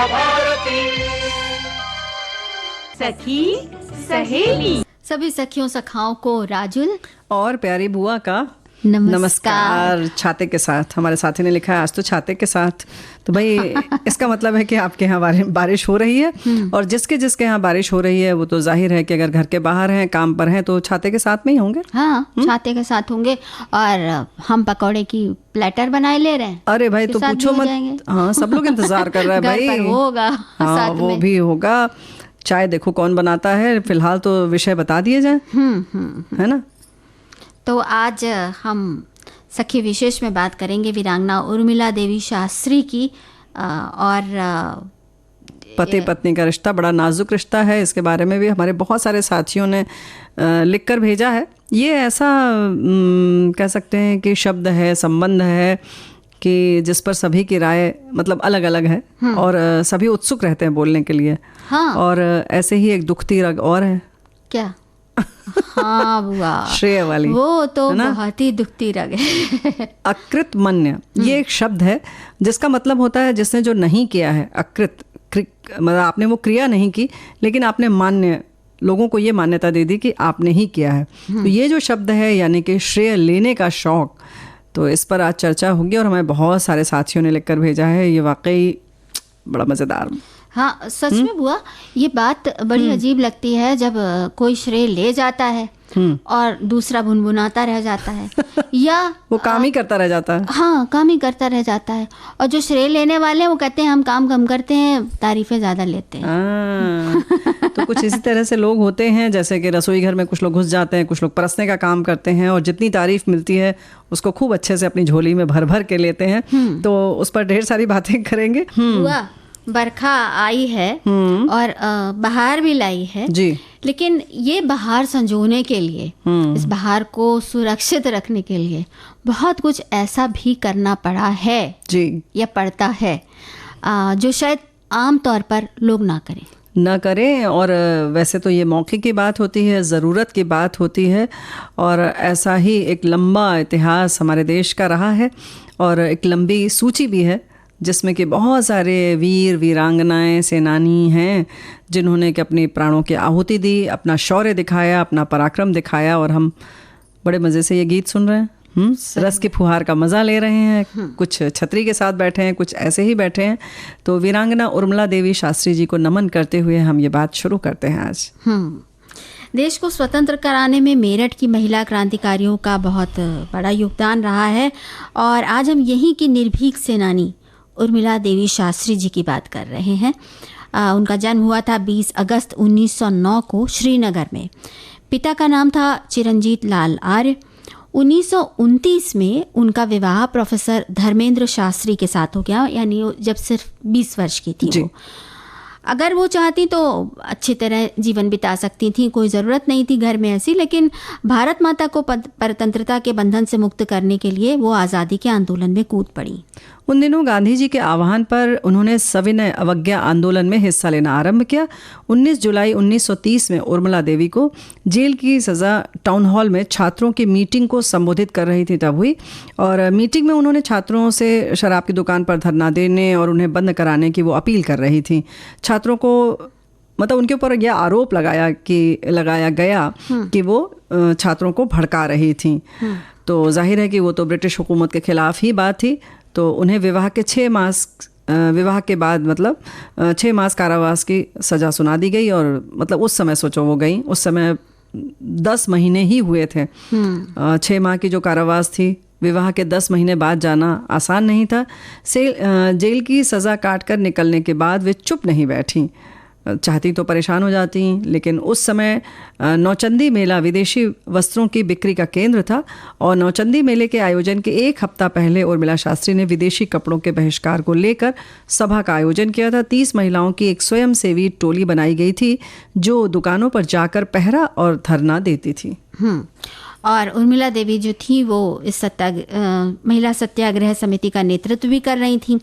भारती। सखी सहेली। सभी सखियों सखाओं को राजुल और प्यारी बुआ का नमस्कार। छाते के साथ। हमारे साथी ने लिखा है आज तो छाते के साथ। तो भाई इसका मतलब है कि आपके यहाँ बारिश हो रही है, और जिसके जिसके यहाँ बारिश हो रही है वो तो जाहिर है कि अगर घर के बाहर हैं, काम पर हैं, तो छाते के साथ में ही होंगे। हाँ, छाते के साथ होंगे। और हम पकौड़े की प्लेटर बनाए ले रहे हैं। अरे भाई तो पूछो मत। हाँ, सब लोग इंतजार कर रहे हैं भाई। घर पर होगा। हाँ, साथ वो में भी होगा। चाय देखो कौन बनाता है। फिलहाल तो विषय बता दिए जाए, है ना। तो आज हम सखी विशेष में बात करेंगे वीरांगना उर्मिला देवी शास्त्री की। और पति पत्नी का रिश्ता बड़ा नाजुक रिश्ता है। इसके बारे में भी हमारे बहुत सारे साथियों ने लिखकर भेजा है। ये ऐसा कह सकते हैं कि शब्द है, संबंध है कि जिस पर सभी की राय मतलब अलग अलग है, और सभी उत्सुक रहते हैं बोलने के लिए। हाँ। और ऐसे ही एक दुखती रग और है। क्या? हाँ बुआ, श्रेय वाली, वो तो बहुत ही दुखती रग है। अकृत मन्य, ये एक शब्द है जिसका मतलब होता है जिसने जो नहीं किया है। अकृत मतलब आपने वो क्रिया नहीं की, लेकिन आपने मान्य लोगों को ये मान्यता दे दी कि आपने ही किया है। तो ये जो शब्द है यानी कि श्रेय लेने का शौक, तो इस पर आज चर्चा होगी। और हमें बहुत सारे साथियों ने लिखकर भेजा है। ये वाकई बड़ा मज़ेदार। हाँ, सच में बुआ, ये बात बड़ी अजीब लगती है जब कोई श्रेय ले जाता है और दूसरा भुनभुनाता रह जाता है या वो काम ही करता रह जाता है। हाँ, काम ही करता रह जाता है। और जो श्रेय लेने वाले हैं वो कहते हैं हम काम कम करते हैं, तारीफें ज़्यादा लेते हैं। तो कुछ इसी तरह से लोग होते हैं, जैसे कि रसोई घर में कुछ लोग घुस जाते हैं, कुछ लोग परसने का काम करते हैं, और जितनी तारीफ मिलती है उसको खूब अच्छे से अपनी झोली में भर भर के लेते हैं। तो उस पर ढेर सारी बातें करेंगे। बुआ, बरखा आई है और बहार भी लाई है जी, लेकिन ये बहार संजोने के लिए, इस बहार को सुरक्षित रखने के लिए बहुत कुछ ऐसा भी करना पड़ा है जी, या पड़ता है जो शायद आम तौर पर लोग ना करें। और वैसे तो ये मौके की बात होती है, ज़रूरत की बात होती है। और ऐसा ही एक लंबा इतिहास हमारे देश का रहा है, और एक लंबी सूची भी है जिसमें कि बहुत सारे वीर वीरांगनाएं सेनानी हैं जिन्होंने कि अपनी प्राणों की आहुति दी, अपना शौर्य दिखाया, अपना पराक्रम दिखाया। और हम बड़े मज़े से ये गीत सुन रहे हैं, रस की फुहार का मज़ा ले रहे हैं। कुछ छतरी के साथ बैठे हैं, कुछ ऐसे ही बैठे हैं। तो वीरांगना उर्मिला देवी शास्त्री जी को नमन करते हुए हम ये बात शुरू करते हैं आज। देश को स्वतंत्र कराने में मेरठ की महिला क्रांतिकारियों का बहुत बड़ा योगदान रहा है, और आज हम यहीं की निर्भीक सेनानी उर्मिला देवी शास्त्री जी की बात कर रहे हैं। उनका जन्म हुआ था 20 अगस्त 1909 को श्रीनगर में। पिता का नाम था चिरंजीत लाल आर्य। 1929 में उनका विवाह प्रोफेसर धर्मेंद्र शास्त्री के साथ हो गया, यानी जब सिर्फ 20 वर्ष की थी वो। अगर वो चाहती तो अच्छी तरह जीवन बिता सकती थी, कोई ज़रूरत नहीं थी घर में ऐसी। लेकिन भारत माता को परतंत्रता के बंधन से मुक्त करने के लिए वो आज़ादी के आंदोलन में कूद पड़ी। उन दिनों गांधी जी के आह्वान पर उन्होंने सविनय अवज्ञा आंदोलन में हिस्सा लेना आरंभ किया। 19 जुलाई 1930 में उर्मिला देवी को जेल की सज़ा टाउन हॉल में छात्रों की मीटिंग को संबोधित कर रही थी तब हुई। और मीटिंग में उन्होंने छात्रों से शराब की दुकान पर धरना देने और उन्हें बंद कराने की वो अपील कर रही थी। छात्रों को मतलब उनके ऊपर यह आरोप लगाया गया कि वो छात्रों को भड़का रही थी। तो जाहिर है कि वो तो ब्रिटिश हुकूमत के खिलाफ ही बात थी। तो उन्हें विवाह के बाद मतलब 6 मास कारावास की सज़ा सुना दी गई। और मतलब उस समय सोचो वो गई, उस समय 10 महीने ही हुए थे। 6 माह की जो कारावास थी, विवाह के 10 महीने बाद जाना आसान नहीं था। जेल की सज़ा काट कर निकलने के बाद वे चुप नहीं बैठी, चाहती तो परेशान हो जाती। लेकिन उस समय नौचंदी मेला विदेशी वस्त्रों की बिक्री का केंद्र था, और नौचंदी मेले के आयोजन के 1 हफ्ता पहले उर्मिला शास्त्री ने विदेशी कपड़ों के बहिष्कार को लेकर सभा का आयोजन किया था। 30 महिलाओं की एक स्वयंसेवी टोली बनाई गई थी जो दुकानों पर जाकर पहरा और धरना देती थी। और उर्मिला देवी जो थी वो इस महिला सत्याग्रह समिति का नेतृत्व भी कर रही थी।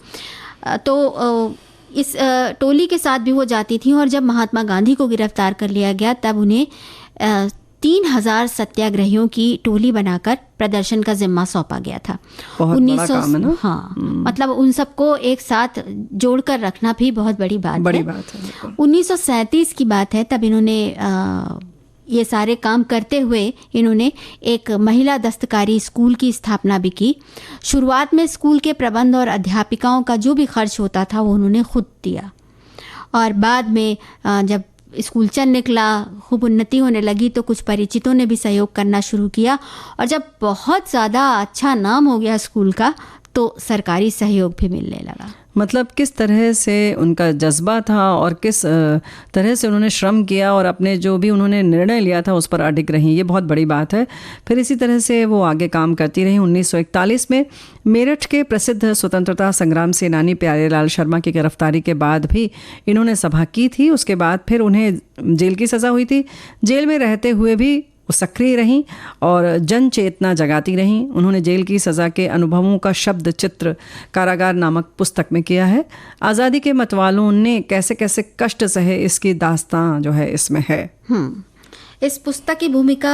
तो इस टोली के साथ भी वो जाती थी, और जब महात्मा गांधी को गिरफ्तार कर लिया गया तब उन्हें 3000 सत्याग्रहियों की टोली बनाकर प्रदर्शन का जिम्मा सौंपा गया था। बहुत बड़ा काम है ना? हाँ, मतलब उन सबको एक साथ जोड़कर रखना भी बहुत बड़ी बात है। बिल्कुल। 1937 की बात है, तब इन्होंने ये सारे काम करते हुए इन्होंने एक महिला दस्तकारी स्कूल की स्थापना भी की। शुरुआत में स्कूल के प्रबंध और अध्यापिकाओं का जो भी खर्च होता था वो उन्होंने खुद दिया, और बाद में जब स्कूल चल निकला, खूब उन्नति होने लगी, तो कुछ परिचितों ने भी सहयोग करना शुरू किया, और जब बहुत ज़्यादा अच्छा नाम हो गया स्कूल का तो सरकारी सहयोग भी मिलने लगा। मतलब किस तरह से उनका जज्बा था और किस तरह से उन्होंने श्रम किया और अपने जो भी उन्होंने निर्णय लिया था उस पर अडिग रही, ये बहुत बड़ी बात है। फिर इसी तरह से वो आगे काम करती रही। 1941 में मेरठ के प्रसिद्ध स्वतंत्रता संग्राम सेनानी प्यारेलाल शर्मा की गिरफ्तारी के बाद भी इन्होंने सभा की थी। उसके बाद फिर उन्हें जेल की सज़ा हुई थी। जेल में रहते हुए भी वो सक्रिय रहीं और जन चेतना जगाती रहीं। उन्होंने जेल की सज़ा के अनुभवों का शब्द चित्र कारागार नामक पुस्तक में किया है। आज़ादी के मतवालों ने कैसे कैसे कष्ट सहे, इसकी दास्तां जो है इसमें है। इस पुस्तक की भूमिका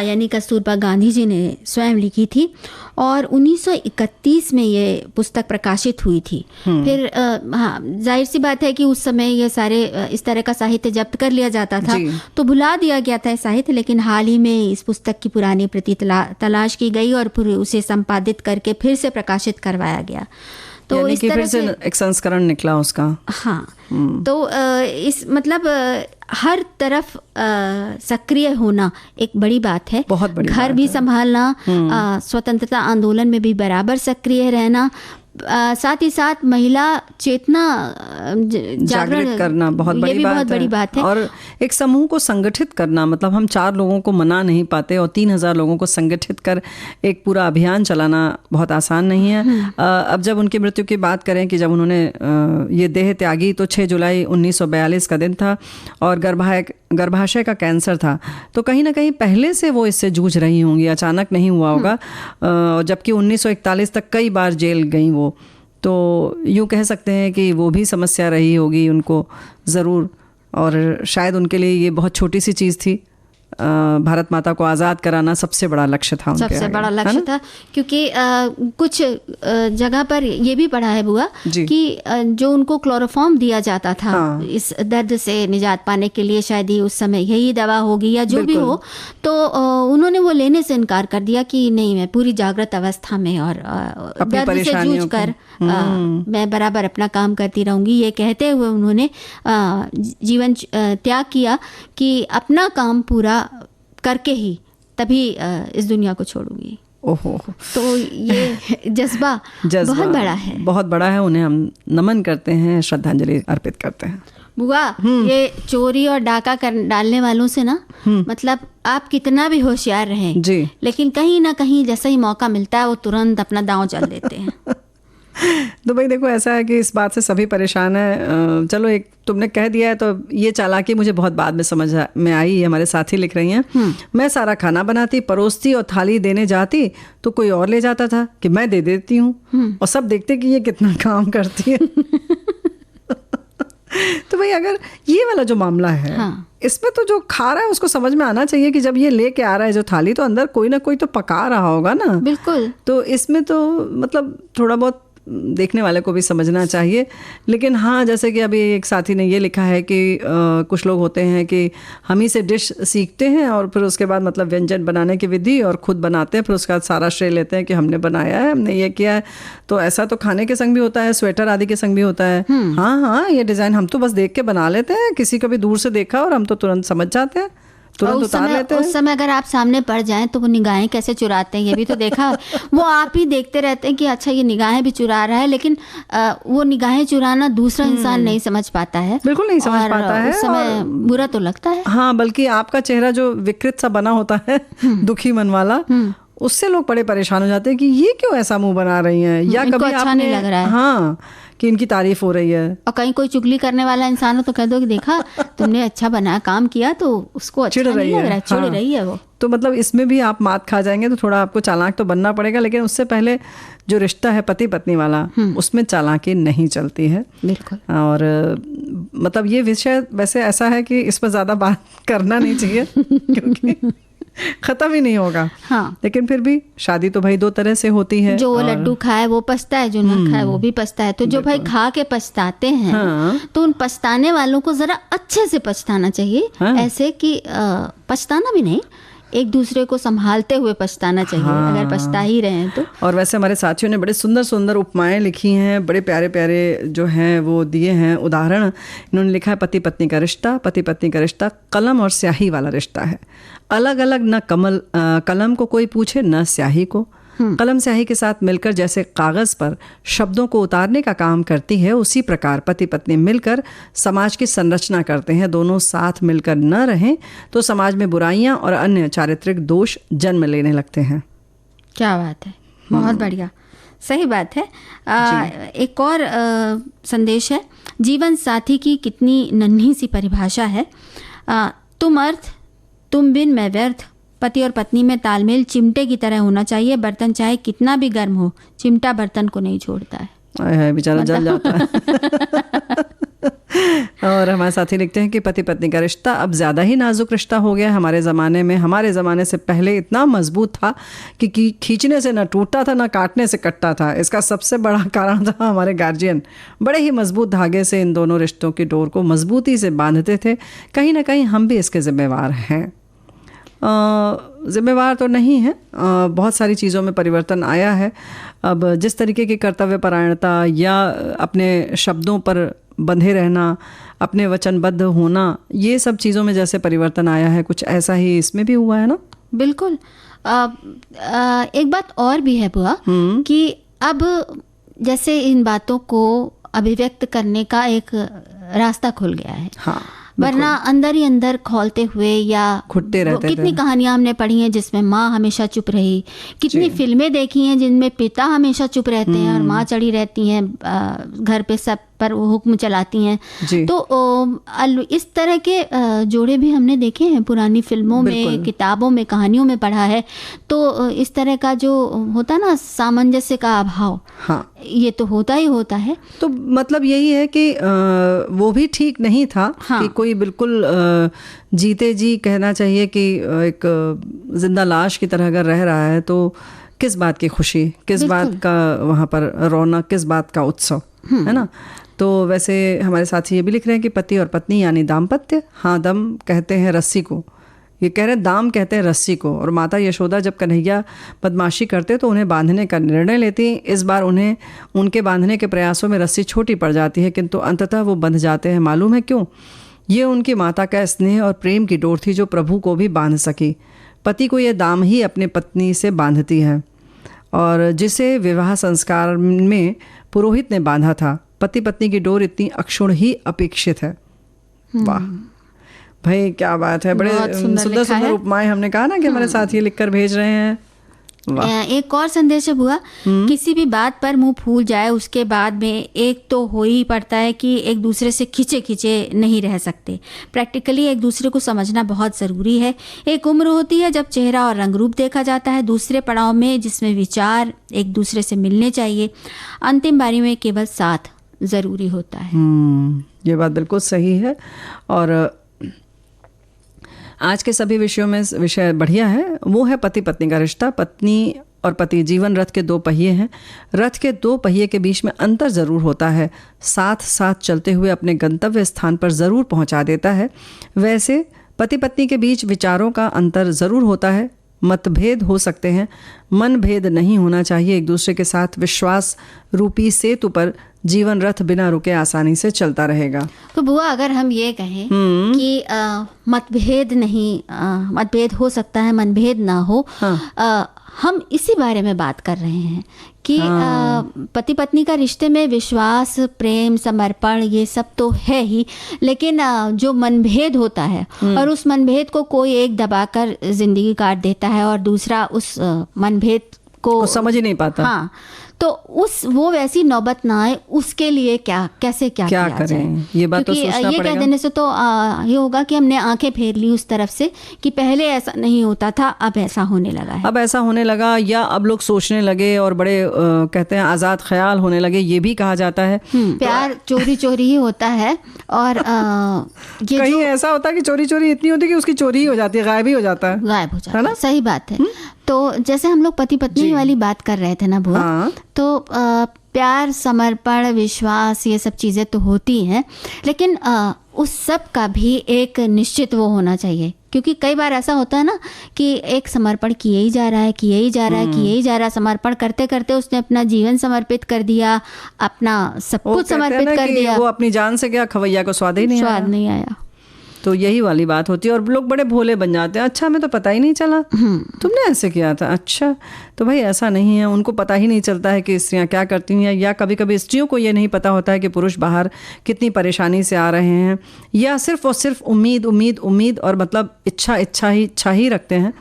यानी कस्तूरबा गांधी जी ने स्वयं लिखी थी, और 1931 में ये पुस्तक प्रकाशित हुई थी। फिर हाँ, जाहिर सी बात है कि उस समय ये सारे इस तरह का साहित्य जब्त कर लिया जाता था, तो भुला दिया गया था साहित्य, लेकिन हाल ही में इस पुस्तक की पुरानी प्रति तलाश की गई और फिर उसे संपादित करके फिर से प्रकाशित करवाया गया। तो इस तरह से एक संस्करण निकला उसका। हाँ, तो इस मतलब हर तरफ सक्रिय होना एक बड़ी बात है। बहुत बड़ी घर भी संभालना, स्वतंत्रता आंदोलन में भी बराबर सक्रिय रहना, साथ ही साथ महिला चेतना जागृत करना बहुत बड़ी बात है। और एक समूह को संगठित करना, मतलब हम 4 लोगों को मना नहीं पाते और 3000 लोगों को संगठित कर एक पूरा अभियान चलाना बहुत आसान नहीं है। अब जब उनकी मृत्यु की बात करें कि जब उन्होंने ये देह त्यागी, तो 6 जुलाई 1942 का दिन था और गर्भाशय का कैंसर था। तो कहीं ना कहीं पहले से वो इससे जूझ रही होंगी, अचानक नहीं हुआ होगा। जबकि 1941 तक कई बार जेल गई वो, तो यूँ कह सकते हैं कि वो भी समस्या रही होगी उनको ज़रूर, और शायद उनके लिए ये बहुत छोटी सी चीज़ थी। भारत माता को आज़ाद कराना सबसे बड़ा लक्ष्य था, सबसे बड़ा लक्ष्य था। क्योंकि कुछ जगह पर ये भी पढ़ा है बुआ कि जो उनको क्लोरोफॉर्म दिया जाता था, हाँ, इस दर्द से निजात पाने के लिए, शायद ही उस समय यही दवा होगी या जो भी हो, तो उन्होंने वो लेने से इनकार कर दिया कि नहीं, मैं पूरी जागृत अवस्था में और दर्द से जूझ कर मैं बराबर अपना काम करती रहूंगी। ये कहते हुए उन्होंने जीवन त्याग किया कि अपना काम पूरा करके ही तभी इस दुनिया को छोड़ूंगी। ओहो, तो ये जज्बा बहुत बड़ा है, बहुत बड़ा है। उन्हें हम नमन करते हैं, श्रद्धांजलि अर्पित करते हैं। बुआ, ये चोरी और डाका डालने वालों से ना, मतलब आप कितना भी होशियार रहें जी, लेकिन कहीं ना कहीं जैसा ही मौका मिलता है वो तुरंत अपना दांव चल देते हैं। तो भाई देखो, ऐसा है कि इस बात से सभी परेशान है। चलो, एक तुमने कह दिया है तो ये चालाकी मुझे बहुत बाद में समझ में आई। हमारे साथी लिख रही हैं, मैं सारा खाना बनाती, परोसती और थाली देने जाती तो कोई और ले जाता था कि मैं दे देती हूँ, और सब देखते कि ये कितना काम करती है। तो भाई अगर ये वाला जो मामला है, हाँ, इसमें तो जो खा रहा है उसको समझ में आना चाहिए कि जब ये लेके आ रहा है जो थाली, तो अंदर कोई ना कोई तो पका रहा होगा ना। बिल्कुल। तो इसमें तो मतलब थोड़ा बहुत देखने वाले को भी समझना चाहिए। लेकिन हाँ, जैसे कि अभी एक साथी ने ये लिखा है कि कुछ लोग होते हैं कि हम ही से डिश सीखते हैं और फिर उसके बाद मतलब व्यंजन बनाने की विधि और खुद बनाते हैं, फिर उसका सारा श्रेय लेते हैं कि हमने बनाया है, हमने ये किया है। तो ऐसा तो खाने के संग भी होता है, स्वेटर आदि के संग भी होता है। हाँ, ये डिज़ाइन हम तो बस देख के बना लेते हैं, किसी को भी दूर से देखा और हम तो तुरंत समझ जाते हैं, तुरंत उतार लेते हैं। उस समय अगर आप सामने पड़ जाएं तो वो निगाहें कैसे चुराते हैं, ये भी तो देखा। वो आप ही देखते रहते हैं कि अच्छा ये निगाहें भी चुरा रहा है, लेकिन वो निगाहें चुराना दूसरा इंसान नहीं समझ पाता है, बिल्कुल नहीं समझ पाता है। उस समय बुरा तो लगता है। हाँ, बल्कि आपका चेहरा जो विकृत सा बना होता है, दुखी मन वाला, उससे लोग बड़े परेशान हो जाते हैं कि ये क्यों ऐसा मुंह बना रही हैं, या इनको कभी अच्छा नहीं लग रहा है। हाँ, कि इनकी तारीफ हो रही है। और कहीं कोई चुगली करने वाला इंसान हो तो कह दो कि देखा तुमने अच्छा बनाया, काम किया, तो उसको अच्छा नहीं लग रहा है, चिढ़ रही है वो। तो मतलब इसमें भी आप मात खा जाएंगे, तो थोड़ा आपको चालाक तो बनना पड़ेगा, लेकिन उससे पहले जो रिश्ता है पति पत्नी वाला, उसमें चालाकी नहीं चलती है। बिल्कुल। और मतलब ये विषय वैसे ऐसा है कि इस पर ज़्यादा बात करना नहीं चाहिए क्योंकि खत्म ही नहीं होगा। हाँ। लेकिन फिर भी शादी तो भाई दो तरह से होती है। जो लड्डू खाए वो पछता है, जो ना खाए वो भी पछता है। तो जो भाई खा के पछताते हैं, हाँ। तो उन पछताने वालों को जरा अच्छे से पछताना चाहिए। हाँ। ऐसे कि पछताना भी नहीं, एक दूसरे को संभालते हुए पछताना चाहिए। हाँ। अगर पछता ही रहे हैं तो। और वैसे हमारे साथियों ने बड़े सुंदर सुंदर उपमाएं लिखी हैं, बड़े प्यारे प्यारे जो हैं वो दिए हैं उदाहरण। इन्होंने लिखा है पति पत्नी का रिश्ता, पति पत्नी का रिश्ता कलम और स्याही वाला रिश्ता है। अलग अलग न कलम को कोई पूछे न स्याही को। कलम स्याही के साथ मिलकर जैसे कागज पर शब्दों को उतारने का काम करती है, उसी प्रकार पति पत्नी मिलकर समाज की संरचना करते हैं। दोनों साथ मिलकर न रहें तो समाज में बुराइयां और अन्य चारित्रिक दोष जन्म लेने लगते हैं। क्या बात है, बहुत बढ़िया, सही बात है। एक और संदेश है, जीवन साथी की कितनी नन्ही सी परिभाषा है। तुम अर्थ, तुम बिन मैं व्यर्थ। पति और पत्नी में तालमेल चिमटे की तरह होना चाहिए। बर्तन चाहे कितना भी गर्म हो, चिमटा बर्तन को नहीं छोड़ता है। बेचारा जल जाता है। और हमारे साथी लिखते हैं कि पति पत्नी का रिश्ता अब ज़्यादा ही नाजुक रिश्ता हो गया। हमारे ज़माने से पहले इतना मजबूत था कि खींचने से न टूटता था, न काटने से कटता था। इसका सबसे बड़ा कारण था हमारे गार्जियन। बड़े ही मजबूत धागे से इन दोनों रिश्तों की डोर को मजबूती से बांधते थे। कहीं ना कहीं हम भी इसके जिम्मेवार हैं। जिम्मेवार तो नहीं है, बहुत सारी चीज़ों में परिवर्तन आया है। अब जिस तरीके की कर्तव्यपरायणता या अपने शब्दों पर बंधे रहना, अपने वचनबद्ध होना, ये सब चीज़ों में जैसे परिवर्तन आया है, कुछ ऐसा ही इसमें भी हुआ है ना। बिल्कुल। एक बात और भी है बुआ, कि अब जैसे इन बातों को अभिव्यक्त करने का एक रास्ता खुल गया है। हाँ, वरना अंदर ही अंदर खोलते हुए या घुटते रहते। कितनी कहानियां हमने पढ़ी हैं जिसमें माँ हमेशा चुप रही, कितनी फिल्में देखी हैं जिनमें पिता हमेशा चुप रहते हैं और माँ चढ़ी रहती हैं घर पे, सब पर वो हुक्म चलाती हैं। तो इस तरह के जोड़े भी हमने देखे हैं पुरानी फिल्मों में, किताबों में, कहानियों में पढ़ा है। तो इस तरह का जो होता ना सामंजस्य का अभाव, हाँ, ये तो होता ही होता है। तो मतलब यही है कि वो भी ठीक नहीं था। हाँ। कि कोई बिल्कुल जीते जी कहना चाहिए कि एक जिंदा लाश की तरह अगर रह रहा है तो किस बात की खुशी, किस बात का वहाँ पर रौनक, किस बात का उत्सव, है ना। तो वैसे हमारे साथी ये भी लिख रहे हैं कि पति और पत्नी यानी दाम्पत्य, हाँ, दम कहते हैं रस्सी को, ये कह रहे हैं दाम कहते हैं रस्सी को। और माता यशोदा जब कन्हैया बदमाशी करते तो उन्हें बांधने का निर्णय लेती। इस बार उन्हें उनके बांधने के प्रयासों में रस्सी छोटी पड़ जाती है, किंतु अंततः वो बंध जाते हैं। मालूम है क्यों? ये उनकी माता का स्नेह और प्रेम की डोर थी जो प्रभु को भी बांध सकी। पति को यह दाम ही अपने पत्नी से बांधती है, और जिसे विवाह संस्कार में पुरोहित ने बांधा था। पति पत्नी की डोर इतनी अक्षुण ही अपेक्षित है। वाह भाई, क्या बात है। बड़े सुंदर सुंदर उपमाएं हमने कहा ना कि हमारे साथी लिख कर भेज रहे हैं। एक और संदेश है बुआ, किसी भी बात पर मुंह फूल जाए उसके बाद में एक तो हो ही पड़ता है कि एक दूसरे से खिंचे खिंचे नहीं रह सकते। प्रैक्टिकली एक दूसरे को समझना बहुत ज़रूरी है। एक उम्र होती है जब चेहरा और रंग रूप देखा जाता है, दूसरे पड़ाव में जिसमें विचार एक दूसरे से मिलने चाहिए, अंतिम बारी में केवल साथ ज़रूरी होता है। ये बात बिल्कुल सही है। और आज के सभी विषयों में विषय बढ़िया है, वो है पति पत्नी का रिश्ता। पत्नी और पति जीवन रथ के दो पहिए हैं। रथ के दो पहिए के बीच में अंतर ज़रूर होता है, साथ साथ चलते हुए अपने गंतव्य स्थान पर ज़रूर पहुंचा देता है। वैसे पति पत्नी के बीच विचारों का अंतर ज़रूर होता है, मतभेद हो सकते हैं, मन भेद नहीं होना चाहिए। एक दूसरे के साथ विश्वास रूपी सेतु पर जीवन रथ बिना रुके आसानी से चलता रहेगा। तो बुआ, अगर हम ये कहें कि मतभेद नहीं, मतभेद हो सकता है, मनभेद ना हो, हाँ। हम इसी बारे में बात कर रहे हैं कि पति पत्नी का रिश्ते में विश्वास, प्रेम, समर्पण ये सब तो है ही, लेकिन जो मनभेद होता है और उस मनभेद को कोई एक दबाकर जिंदगी काट देता है और दूसरा उस मनभेद को समझ ही नहीं पाता। हाँ, तो वो वैसी नौबत ना आए, उसके लिए कैसे क्या किया करें जाए? ये बात तो क्योंकि सोचना ये पड़ेगा। कह देने से तो ये होगा कि हमने आंखें फेर ली उस तरफ से कि पहले ऐसा नहीं होता था, अब ऐसा होने लगा है। अब ऐसा होने लगा, या अब लोग सोचने लगे और बड़े कहते हैं आज़ाद ख्याल होने लगे, ये भी कहा जाता है। प्यार चोरी चोरी ही होता है और ये कहीं ऐसा होता है कि चोरी चोरी इतनी होती है कि उसकी चोरी ही हो जाती है, गायब ही हो जाता है। गायब हो जाता है। सही बात है। तो जैसे हम लोग पति पत्नी वाली बात कर रहे थे ना बुआ, तो प्यार, समर्पण, विश्वास ये सब चीज़ें तो होती हैं, लेकिन उस सब का भी एक निश्चित वो होना चाहिए। क्योंकि कई बार ऐसा होता है ना कि एक समर्पण किए ही जा रहा है, समर्पण करते करते उसने अपना जीवन समर्पित कर दिया, अपना सब कुछ समर्पित कर दिया, वो अपनी जान से गया, खवैया को स्वाद नहीं आया। तो यही वाली बात होती है और लोग बड़े भोले बन जाते हैं। अच्छा, हमें तो पता ही नहीं चला, तुमने ऐसे किया था। अच्छा, तो भाई ऐसा नहीं है, उनको पता ही नहीं चलता है कि स्त्रियां क्या करती हैं, या कभी कभी स्त्रियों को ये नहीं पता होता है कि पुरुष बाहर कितनी परेशानी से आ रहे हैं, या सिर्फ और सिर्फ उम्मीद और मतलब इच्छा ही रखते हैं,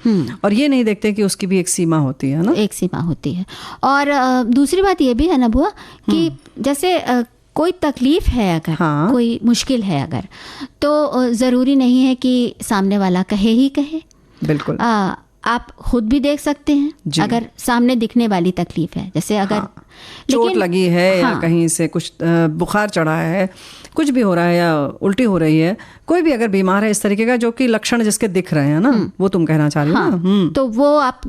और ये नहीं देखते कि उसकी भी एक सीमा होती है ना। एक सीमा होती है। और दूसरी बात ये भी है ना बुआ कि जैसे कोई तकलीफ है अगर, कोई मुश्किल है अगर, तो ज़रूरी नहीं है कि सामने वाला कहे। बिल्कुल। आप खुद भी देख सकते हैं अगर सामने दिखने वाली तकलीफ है, जैसे अगर चोट लगी है या कहीं से कुछ बुखार चढ़ा है, कुछ भी हो रहा है, या उल्टी हो रही है, कोई भी अगर बीमार है इस तरीके का जो कि लक्षण जिसके दिख रहे हैं ना, वो तुम कहना चाह रही हो ना, तो वो आप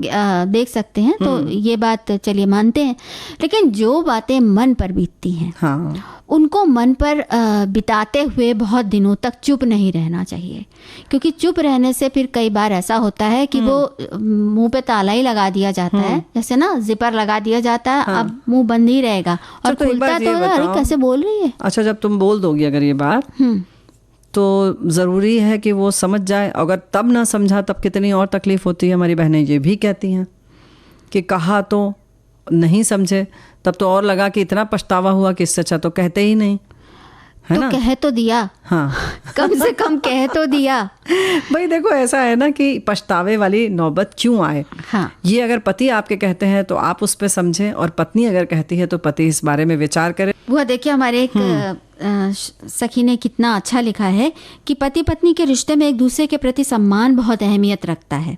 देख सकते हैं। तो ये बात चलिए मानते हैं, लेकिन जो बातें मन पर बीतती हैं उनको मन पर बिताते हुए बहुत दिनों तक चुप नहीं रहना चाहिए, क्योंकि चुप रहने से फिर कई बार ऐसा होता है कि वो मुंह पे ताला ही लगा दिया जाता है, जैसे ना जिपर लगा दिया जाता है। अब मुंह बंद ही रहेगा और खुलता तो अरे कैसे बोल रही है। अच्छा, जब तुम बोल दोगी अगर ये बात, तो ज़रूरी है कि वो समझ जाए। अगर तब ना समझा तब कितनी और तकलीफ होती है। हमारी बहनें ये भी कहती हैं कि कहा तो नहीं समझे, तब तो और लगा कि इतना पछतावा हुआ कि इससे अच्छा तो कहते ही नहीं, है तो ना। कह तो दिया, कम से कम कह तो दिया। भाई देखो, ऐसा है ना कि पछतावे वाली नौबत क्यों आए। ये अगर पति आपके कहते हैं तो आप उस पर समझें, और पत्नी अगर कहती है तो पति इस बारे में विचार करे। वो देखिए, हमारे एक सखी ने कितना अच्छा लिखा है कि पति पत्नी के रिश्ते में एक दूसरे के प्रति सम्मान बहुत अहमियत रखता है।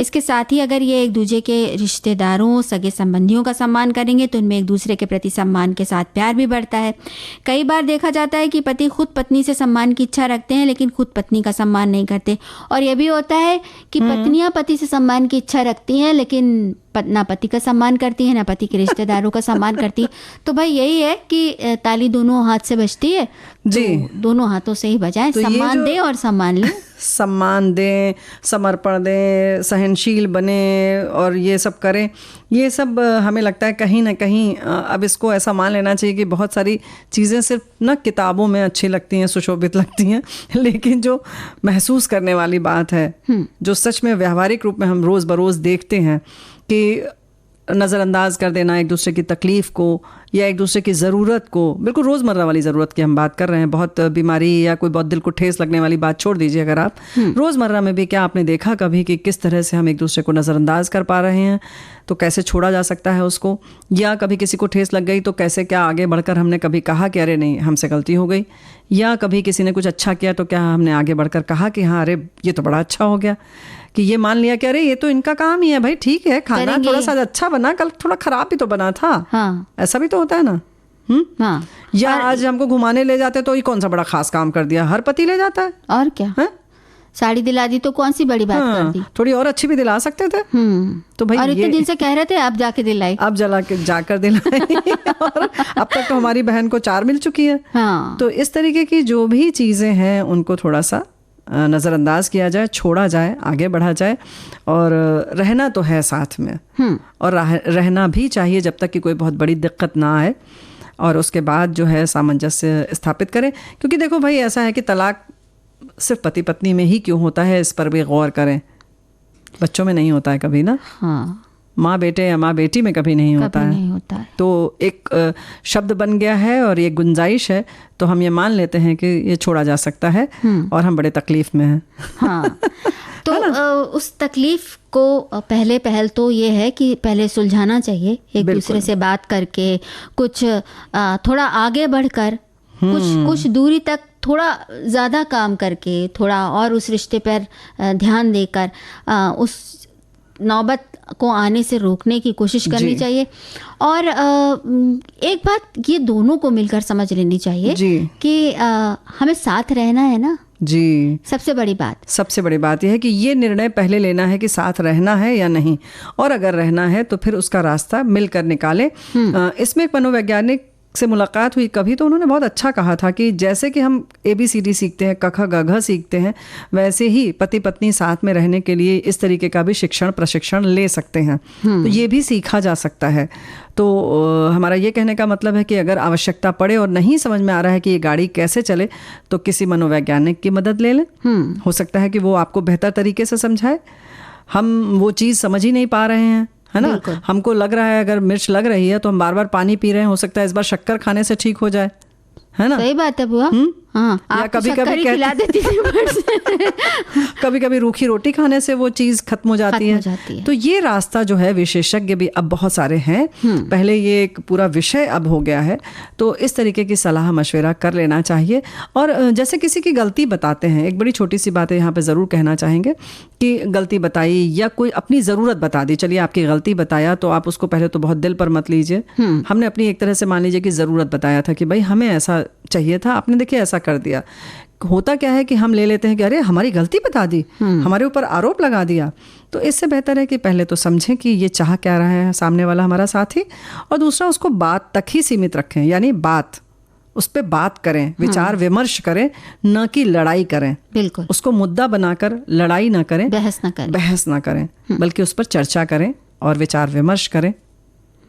इसके साथ ही अगर ये एक दूसरे के रिश्तेदारों, सगे संबंधियों का सम्मान करेंगे तो उनमें एक दूसरे के प्रति सम्मान के साथ प्यार भी बढ़ता है। कई बार देखा जाता है कि पति खुद पत्नी से सम्मान की इच्छा रखते हैं लेकिन खुद पत्नी का सम्मान नहीं करते, और ये भी होता है कि पत्नियां पति से सम्मान की इच्छा रखती हैं लेकिन ना पति का सम्मान करती है, ना पति के रिश्तेदारों का सम्मान करती। तो भाई यही है कि ताली दोनों हाथ से बजती है जी, तो दोनों हाथों से ही बजाएं। तो सम्मान दें और सम्मान लें। सम्मान दें, समर्पण दें, सहनशील बने और ये सब करें। ये सब हमें लगता है कहीं ना कहीं अब इसको ऐसा मान लेना चाहिए कि बहुत सारी चीज़ें सिर्फ ना किताबों में अच्छी लगती हैं, सुशोभित लगती हैं, लेकिन जो महसूस करने वाली बात है, जो सच में व्यावहारिक रूप में हम रोज़ बरोज़ देखते हैं कि नज़रअंदाज कर देना एक दूसरे की तकलीफ़ को या एक दूसरे की ज़रूरत को, बिल्कुल रोज़मर्रा वाली ज़रूरत की हम बात कर रहे हैं, बहुत बीमारी या कोई बहुत दिल को ठेस लगने वाली बात छोड़ दीजिए। अगर आप रोज़मर्रा में भी, क्या आपने देखा कभी कि किस तरह से हम एक दूसरे को नज़रअंदाज कर पा रहे हैं, तो कैसे छोड़ा जा सकता है उसको, या कभी किसी को ठेस लग गई तो कैसे क्या आगे बढ़कर हमने कभी कहा कि अरे नहीं हमसे गलती हो गई, या कभी किसी ने कुछ अच्छा किया तो क्या हमने आगे बढ़कर कहा कि हाँ अरे ये तो बड़ा अच्छा हो गया, कि ये मान लिया कि अरे ये तो इनका काम ही है, भाई ठीक है खाना थोड़ा सा अच्छा बना, कल थोड़ा खराब भी तो बना था। ऐसा भी तो होता है ना। या आज हमको घुमाने ले जाते तो ये कौन सा बड़ा खास काम कर दिया, हर पति ले जाता है। और क्या साड़ी दिला दी तो कौन सी बड़ी बात कर दी, थोड़ी और अच्छी भी दिला सकते थे। तो भाई और इतने दिन से कह रहे थे आप जाके दिलाई, आप जाकर दिलाई और अब तक तो हमारी बहन को 4 मिल चुकी है। तो इस तरीके की जो भी चीजें हैं उनको थोड़ा सा नज़रअंदाज किया जाए, छोड़ा जाए, आगे बढ़ा जाए, और रहना तो है साथ में, और रहना भी चाहिए जब तक कि कोई बहुत बड़ी दिक्कत ना आए, और उसके बाद जो है सामंजस्य स्थापित करें। क्योंकि देखो भाई ऐसा है कि तलाक सिर्फ पति पत्नी में ही क्यों होता है, इस पर भी गौर करें, बच्चों में नहीं होता है कभी ना। माँ बेटे या माँ बेटी में कभी नहीं होता है। तो एक शब्द बन गया है और ये गुंजाइश है, तो हम ये मान लेते हैं कि ये छोड़ा जा सकता है और हम बड़े तकलीफ में हैं। हाँ तो उस तकलीफ को पहल तो ये है कि पहले सुलझाना चाहिए, एक दूसरे से बात करके, कुछ थोड़ा आगे बढ़कर, कुछ दूरी तक थोड़ा ज़्यादा काम करके, थोड़ा और उस रिश्ते पर ध्यान देकर उस नौबत को आने से रोकने की कोशिश करनी चाहिए। और एक बात ये दोनों को मिलकर समझ लेनी चाहिए कि हमें साथ रहना है ना जी। सबसे बड़ी बात यह है कि ये निर्णय पहले लेना है कि साथ रहना है या नहीं, और अगर रहना है तो फिर उसका रास्ता मिलकर निकालें। इसमें एक मनोवैज्ञानिक से मुलाकात हुई कभी, तो उन्होंने बहुत अच्छा कहा था कि जैसे कि हम ABCD सीखते हैं, क ख ग घ सीखते हैं, वैसे ही पति पत्नी साथ में रहने के लिए इस तरीके का भी प्रशिक्षण ले सकते हैं। तो ये भी सीखा जा सकता है। तो हमारा ये कहने का मतलब है कि अगर आवश्यकता पड़े और नहीं समझ में आ रहा है कि ये गाड़ी कैसे चले, तो किसी मनोवैज्ञानिक की मदद ले लें। हो सकता है कि वो आपको बेहतर तरीके से समझाए। हम वो चीज़ समझ ही नहीं पा रहे हैं, है ना। हमको लग रहा है अगर मिर्च लग रही है तो हम बार बार पानी पी रहे हैं, हो सकता है इस बार शक्कर खाने से ठीक हो जाए, है ना। सही बात है बुआ। हाँ, या कभी-कभी खिला देती है कभी-कभी रूखी रोटी खाने से वो चीज़ खत्म हो जाती है। तो ये रास्ता जो है, विशेषज्ञ भी अब बहुत सारे हैं, पहले ये एक पूरा विषय अब हो गया है, तो इस तरीके की सलाह मशवरा कर लेना चाहिए। और जैसे किसी की गलती बताते हैं, एक बड़ी छोटी सी बात है यहाँ पे ज़रूर कहना चाहेंगे कि गलती बताई या कोई अपनी ज़रूरत बता दी, चलिए आपकी गलती बताया तो आप उसको पहले तो बहुत दिल पर मत लीजिए। हमने अपनी एक तरह से मान लीजिए कि ज़रूरत बताया था कि भाई हमें ऐसा चाहिए था, आपने देखिए ऐसा कर दिया। होता क्या है कि हम ले लेते हैं कि अरे हमारी गलती बता दी, हमारे ऊपर आरोप लगा दिया। तो इससे बेहतर है कि पहले तो समझें कि ये चाह क्या रहा है सामने वाला हमारा साथी, और दूसरा उसको बात तक ही सीमित रखें, यानी उस पर बात करें, विचार विमर्श करें, न कि लड़ाई करें। बिल्कुल, उसको मुद्दा बनाकर लड़ाई ना करें, बहस ना करें, बल्कि उस पर चर्चा करें और विचार विमर्श करें।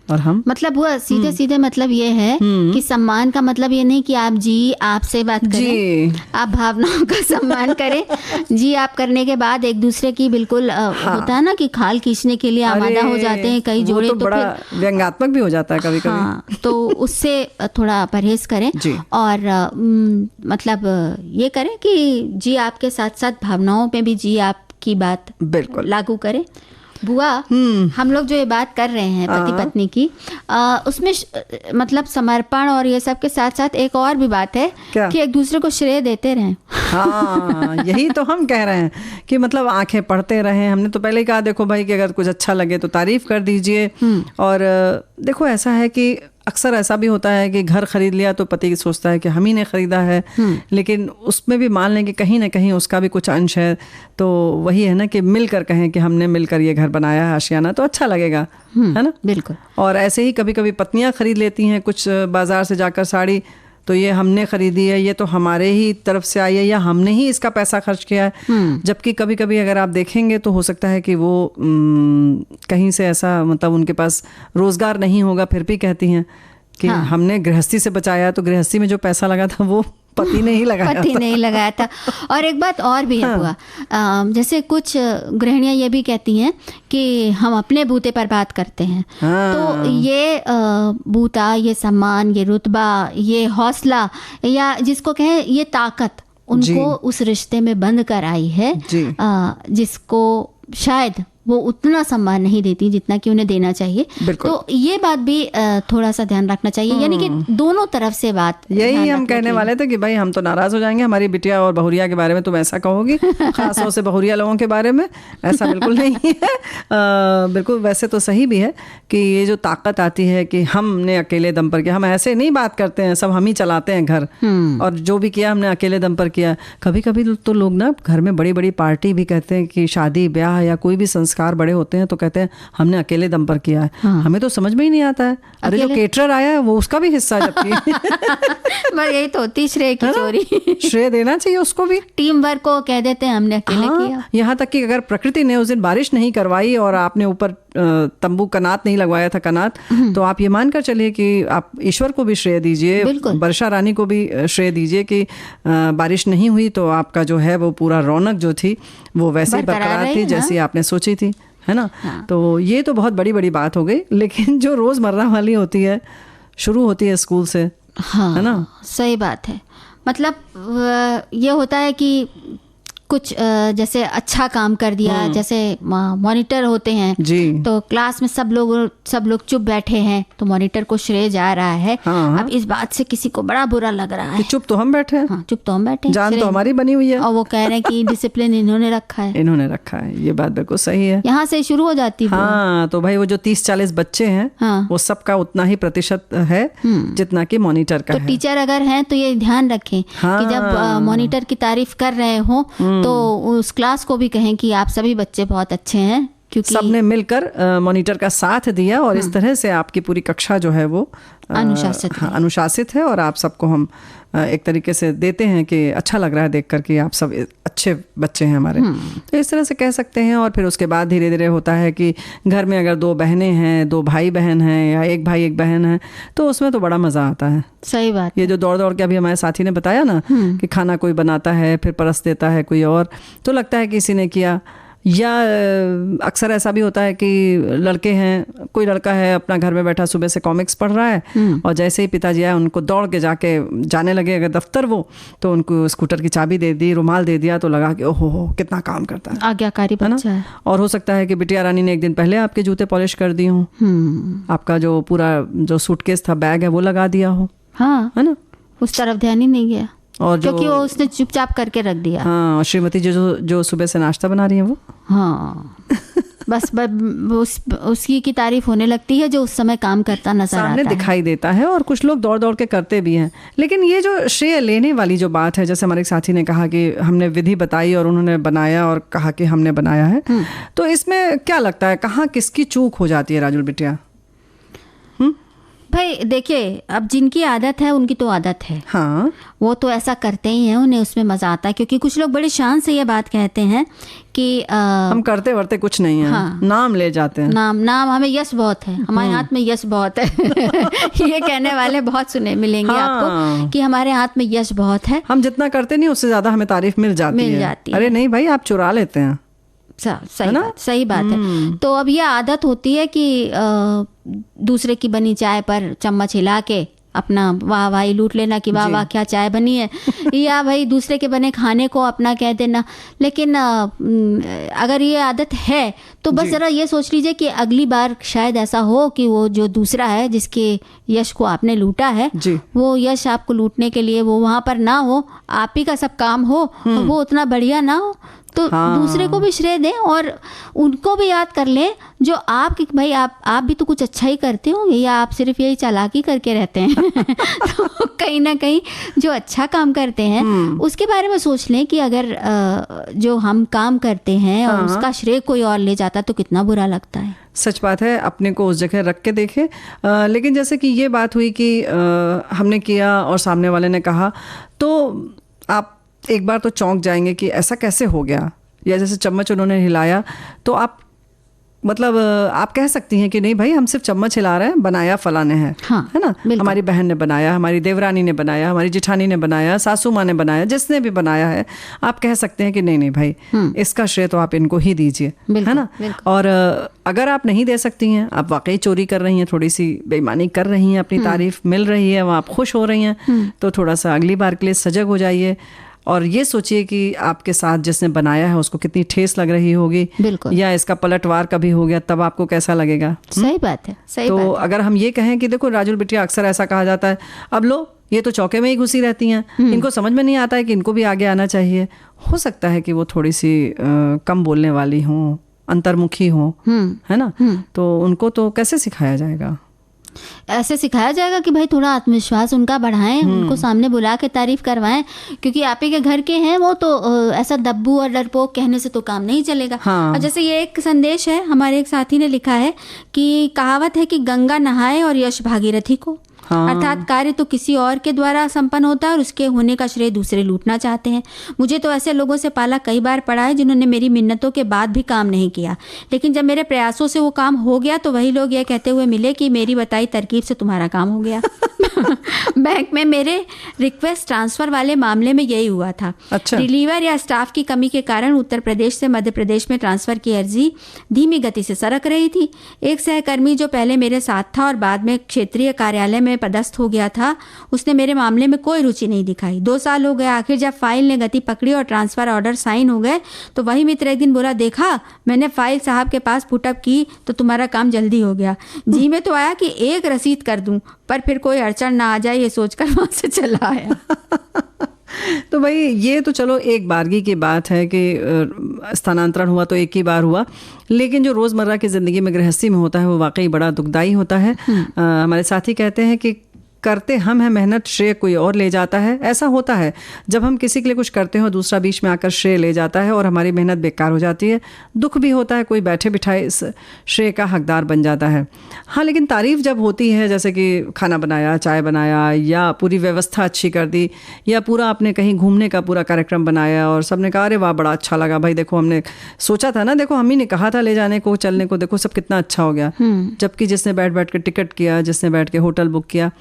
और हम मतलब वो सीधे मतलब ये है कि सम्मान का मतलब ये नहीं कि आप आपसे बात करें, आप भावनाओं का सम्मान करें। आप करने के बाद एक दूसरे की बिल्कुल होता है ना कि खाल खींचने के लिए आमादा हो जाते हैं कई जोड़े, तो बड़ा व्यंग्यात्मक भी हो जाता है कभी-कभी। हाँ, तो उससे थोड़ा परहेज करें और मतलब ये करें कि आपके साथ साथ भावनाओं पे भी आपकी बात बिल्कुल लागू करें। बुआ, हम लोग जो ये बात कर रहे हैं पति पत्नी की, उसमें मतलब समर्पण और ये सब के साथ साथ एक और भी बात है कि एक दूसरे को श्रेय देते रहें। हाँ, यही तो हम कह रहे हैं कि मतलब आंखें पढ़ते रहें। हमने तो पहले ही कहा, देखो भाई कि अगर कुछ अच्छा लगे तो तारीफ कर दीजिए। और देखो ऐसा है कि अक्सर ऐसा भी होता है कि घर खरीद लिया तो पति सोचता है कि हम ही ने खरीदा है, लेकिन उसमें भी मान लें कि कहीं ना कहीं उसका भी कुछ अंश है। तो वही है ना कि मिलकर कहें कि हमने मिलकर ये घर बनाया है, आशियाना, तो अच्छा लगेगा, है ना। बिल्कुल। और ऐसे ही कभी कभी पत्नियां खरीद लेती हैं कुछ बाजार से जाकर साड़ी, तो ये हमने खरीदी है, ये तो हमारे ही तरफ से आई है, या हमने ही इसका पैसा खर्च किया है। जबकि कभी कभी अगर आप देखेंगे तो हो सकता है कि वो कहीं से ऐसा मतलब उनके पास रोजगार नहीं होगा, फिर भी कहती हैं कि हमने गृहस्थी से बचाया, तो गृहस्थी में जो पैसा लगा था वो पति ने ही लगाया था। और एक बात और भी है बुआ, जैसे कुछ गृहिणियां ये भी कहती हैं कि हम अपने बूते पर बात करते हैं। तो ये बूता, ये सम्मान, ये रुतबा, ये हौसला, या जिसको कहें ये ताकत, उनको उस रिश्ते में बंद कर आई है, जिसको शायद वो उतना सम्मान नहीं देती जितना कि उन्हें देना चाहिए। तो ये बात भी थोड़ा सा ध्यान रखना चाहिए, यानी कि दोनों तरफ से बात। यही हम कहने वाले थे कि भाई हम तो नाराज हो जाएंगे हमारी बिटिया और बहुरिया के बारे में तुम ऐसा कहोगी, खासतौर से बहुरिया लोगों के बारे में। ऐसा बिल्कुल नहीं है। बिल्कुल वैसे तो सही भी है कि ये जो ताकत आती है कि हमने अकेले दम पर किया, हम ऐसे नहीं बात करते हैं, सब हम ही चलाते हैं घर, और जो भी किया हमने अकेले दम पर किया। कभी कभी तो लोग ना घर में बड़ी बड़ी पार्टी भी कहते हैं कि शादी ब्याह या कोई भी संस्कार बड़े होते हैं तो कहते हैं हमने अकेले दम पर किया है। हमें तो समझ में ही नहीं आता है, अरे जो केटरर आया है वो उसका भी हिस्सा, जबकि यही तो होती श्रेय की चोरी। श्रेय देना चाहिए उसको भी। टीम वर्क को कह देते हैं हमने अकेले किया। यहाँ तक कि अगर प्रकृति ने उस दिन बारिश नहीं करवाई और आपने ऊपर तंबू कनात नहीं लगवाया था, कनात, तो आप ये मानकर चलिए कि आप ईश्वर को भी श्रेय दीजिए, वर्षा रानी को भी श्रेय दीजिए कि बारिश नहीं हुई तो आपका जो है वो पूरा रौनक जो थी वो वैसे ही बरकरार थी जैसी आपने सोची थी। है ना। तो ये तो बहुत बड़ी बड़ी बात हो गई, लेकिन जो रोज़मर्रा वाली होती है, शुरू होती है स्कूल से, हाँ, है ना। सही बात है। मतलब ये होता है कि कुछ जैसे अच्छा काम कर दिया, जैसे मॉनिटर होते हैं जी, तो क्लास में सब लोग चुप बैठे हैं तो मॉनिटर को श्रेय जा रहा है। हाँ। अब इस बात से किसी को बड़ा बुरा लग रहा है, चुप तो हम बैठे हैं, हाँ, चुप तो हम बैठे हैं, जान तो हमारी बनी हुई है, और वो कह रहे हैं कि डिसिप्लिन इन्होंने रखा है, इन्होंने रखा है। ये बात बिल्कुल सही है, यहाँ से शुरू हो जाती है। हाँ, तो भाई वो जो 30-40 बच्चे हैं, हाँ, वो सबका उतना ही प्रतिशत है जितना कि मॉनिटर का तो है। टीचर अगर हैं तो ये ध्यान रखें कि जब मॉनिटर की तारीफ कर रहे हो तो उस क्लास को भी कहें कि आप सभी बच्चे बहुत अच्छे हैं, क्योंकि सबने मिलकर मॉनिटर का साथ दिया और इस तरह से आपकी पूरी कक्षा जो है वो अनुशासित है और आप सबको हम एक तरीके से देते हैं कि अच्छा लग रहा है देख कर कि आप सब अच्छे बच्चे हैं हमारे, तो इस तरह से कह सकते हैं। और फिर उसके बाद धीरे धीरे होता है कि घर में अगर 2 बहनें हैं, 2 भाई बहन हैं, या 1 भाई 1 बहन है, तो उसमें तो बड़ा मज़ा आता है। सही बात। ये जो दौड़ दौड़ के अभी हमारे साथी ने बताया ना कि खाना कोई बनाता है फिर परस देता है कोई और, तो लगता है कि किसी ने किया। या अक्सर ऐसा भी होता है कि लड़के हैं, कोई लड़का है अपना घर में बैठा सुबह से कॉमिक्स पढ़ रहा है और जैसे ही पिताजी आए उनको दौड़ के जाने लगे अगर दफ्तर वो, तो उनको स्कूटर की चाबी दे दी, रुमाल दे दिया, तो लगा कि ओहो कितना काम करता है, आज्ञाकारी बच्चा है। और हो सकता है कि बिटिया रानी ने एक दिन पहले आपके जूते पॉलिश कर दिए हों, आपका जो पूरा जो सूटकेस था, बैग है, वो लगा दिया हो, हाँ, है ना, उस तरफ ध्यान ही नहीं गया, और क्योंकि वो उसने चुपचाप करके रख दिया। हाँ, और श्रीमती जो सुबह से नाश्ता बना रही है वो, हाँ, बस उसकी की तारीफ होने लगती है जो उस समय काम करता नजर आता है, सामने दिखाई देता है, और कुछ लोग दौड़ दौड़ के करते भी हैं। लेकिन ये जो श्रेय लेने वाली जो बात है, जैसे हमारे साथी ने कहा कि हमने विधि बताई और उन्होंने बनाया और कहा कि हमने बनाया है, तो इसमें क्या लगता है कहाँ किसकी चूक हो जाती है राजुल बिटिया? भाई देखिए, अब जिनकी आदत है उनकी तो आदत है, हाँ, वो तो ऐसा करते ही हैं, उन्हें उसमें मजा आता है। क्योंकि कुछ लोग बड़े शान से ये बात कहते हैं कि हम करते वर्ते कुछ नहीं है, हाँ, नाम ले जाते हैं, नाम हमें यश बहुत है, हमारे हाथ में यश बहुत है ये कहने वाले बहुत सुने मिलेंगे आपको कि हमारे हाथ में यश बहुत है, हम जितना करते नहीं उससे ज्यादा हमें तारीफ मिल जाती है। अरे नहीं भाई, आप चुरा लेते हैं। सही बात है। तो अब ये आदत होती है कि दूसरे की बनी चाय पर चम्मच हिला के अपना वाह वाही लूट लेना कि वाह वाह क्या चाय बनी है या भाई दूसरे के बने खाने को अपना कह देना। लेकिन अगर ये आदत है तो बस ज़रा ये सोच लीजिए कि अगली बार शायद ऐसा हो कि वो जो दूसरा है जिसके यश को आपने लूटा है वो यश आपको लूटने के लिए वो वहाँ पर ना हो, आप ही का सब काम हो और वो उतना बढ़िया ना हो, तो दूसरे को भी श्रेय दें और उनको भी याद कर लें जो आपकी, भाई आप भी तो कुछ अच्छा ही करते होंगे या आप सिर्फ यही चालाकी करके रहते हैं तो कहीं ना कहीं जो अच्छा काम करते हैं उसके बारे में सोच लें कि अगर जो हम काम करते हैं और उसका श्रेय कोई और ले जाता तो कितना बुरा लगता है। सच बात है, अपने को उस जगह रख के देखें। लेकिन जैसे कि ये बात हुई कि हमने किया और सामने वाले ने कहा, तो आप एक बार तो चौंक जाएंगे कि ऐसा कैसे हो गया, या जैसे चम्मच उन्होंने हिलाया तो आप मतलब आप कह सकती हैं कि नहीं भाई हम सिर्फ चम्मच हिला रहे हैं, बनाया फलाने हैं, हाँ, है ना, हमारी बहन ने बनाया, हमारी देवरानी ने बनाया, हमारी जिठानी ने बनाया, सासू माँ ने बनाया, जिसने भी बनाया है आप कह सकते हैं कि नहीं नहीं भाई इसका श्रेय तो आप इनको ही दीजिए, है ना। और अगर आप नहीं दे सकती हैं, आप वाकई चोरी कर रही हैं, थोड़ी सी बेईमानी कर रही हैं, अपनी तारीफ मिल रही है, वहाँ आप खुश हो रही हैं, तो थोड़ा सा अगली बार के लिए सजग हो जाइए और ये सोचिए कि आपके साथ जिसने बनाया है उसको कितनी ठेस लग रही होगी, या इसका पलटवार कभी हो गया तब आपको कैसा लगेगा। सही बात है, सही तो बात है। अगर हम ये कहें कि देखो राजुल बिटिया, अक्सर ऐसा कहा जाता है अब लो ये तो चौके में ही घुसी रहती हैं, इनको समझ में नहीं आता है कि इनको भी आगे आना चाहिए। हो सकता है कि वो थोड़ी सी कम बोलने वाली हों, अंतर्मुखी हों, है ना, तो उनको तो कैसे सिखाया जाएगा? ऐसे सिखाया जाएगा कि भाई थोड़ा आत्मविश्वास उनका बढ़ाएं, उनको सामने बुला के तारीफ करवाएं, क्योंकि आप ही के घर के हैं वो, तो ऐसा दब्बू और डरपोक कहने से तो काम नहीं चलेगा। और जैसे ये एक संदेश है, हमारे एक साथी ने लिखा है कि कहावत है कि गंगा नहाए और यश भागीरथी को, अर्थात कार्य तो किसी और के द्वारा संपन्न होता है और उसके होने का श्रेय दूसरे लूटना चाहते हैं। मुझे तो ऐसे लोगों से पाला कई बार पड़ा है जिन्होंने मेरी मिन्नतों के बाद भी काम नहीं किया, लेकिन जब मेरे प्रयासों से वो काम हो गया तो वही लोग यह कहते हुए मिले कि मेरी बताई तरकीब से तुम्हारा काम हो गया। बैंक में मेरे रिक्वेस्ट ट्रांसफर वाले मामले में यही हुआ था। अच्छा। रिलीवर या स्टाफ की कमी के कारण उत्तर प्रदेश से मध्य प्रदेश में ट्रांसफर की अर्जी धीमी गति से सरक रही थी। एक सहकर्मी जो पहले मेरे साथ था और बाद में क्षेत्रीय कार्यालय में पदस्थ हो गया था, उसने मेरे मामले में कोई रुचि नहीं दिखाई। 2 साल हो गए। आखिर जब फाइल ने गति पकड़ी और ट्रांसफर ऑर्डर साइन हो गए तो वही मित्र एक दिन बोला, देखा मैंने फाइल साहब के पास पुटअप की तो तुम्हारा काम जल्दी हो गया। जी में तो आया कि एक रसीद कर दूं, पर फिर कोई अड़चन ना आ जाए ये सोचकर वहां से चला आया। तो भाई ये तो चलो एक बारगी की बात है कि स्थानांतरण हुआ तो एक ही बार हुआ, लेकिन जो रोज़मर्रा की ज़िंदगी में गृहस्थी में होता है वो वाकई बड़ा दुखदाई होता है। हमारे साथी कहते हैं कि करते हम हैं मेहनत, श्रेय कोई और ले जाता है। ऐसा होता है जब हम किसी के लिए कुछ करते हो दूसरा बीच में आकर श्रेय ले जाता है और हमारी मेहनत बेकार हो जाती है। दुख भी होता है, कोई बैठे बिठाए इस श्रेय का हकदार बन जाता है। हाँ, लेकिन तारीफ़ जब होती है, जैसे कि खाना बनाया, चाय बनाया, या पूरी व्यवस्था अच्छी कर दी, या पूरा आपने कहीं घूमने का पूरा कार्यक्रम बनाया और सबने कहा अरे वाह बड़ा अच्छा लगा भाई, देखो हमने सोचा था ना, देखो हम ही ने कहा था ले जाने को, चलने को, देखो सब कितना अच्छा हो गया। जबकि जिसने बैठ बैठ के टिकट किया, जिसने बैठ के होटल बुक किया,